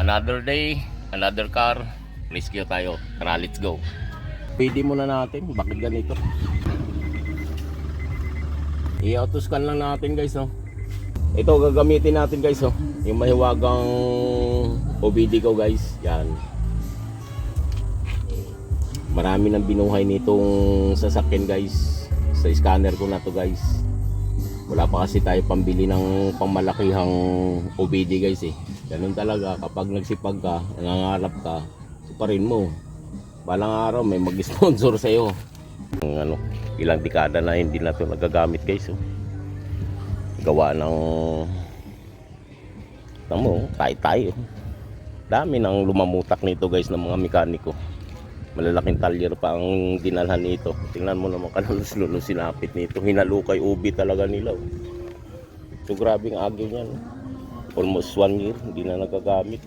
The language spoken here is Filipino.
Another day, another car. Rescue tayo. Tara, let's go. Pwede muna natin. Bakit ganito? I-autoscan lang natin guys, no? Ito gagamitin natin guys, oh. Yung mahiwagang OBD ko guys. Yan. Marami nang binuhay nitong sasakyan guys. Sa scanner ko na to guys. Wala pa kasi tayo pambili ng pangmalakihang OBD guys eh. Ganun talaga, kapag nagsipag ka, nangangarap ka, siparin mo. Balang araw may mag-sponsor sa'yo. Ano, ilang dekada na hindi na ito nagagamit guys. Oh. Gawa ng tayo. Dami nang lumamutak nito guys ng mga mekaniko. Malalaking talyer pa ang dinalhan nito. Tingnan mo naman kalulus-lulus sinapit nito. Hinalukay ubi talaga nila. Oh. So grabe ang agyo niyan. Almost 1 year hindi na nagagamit.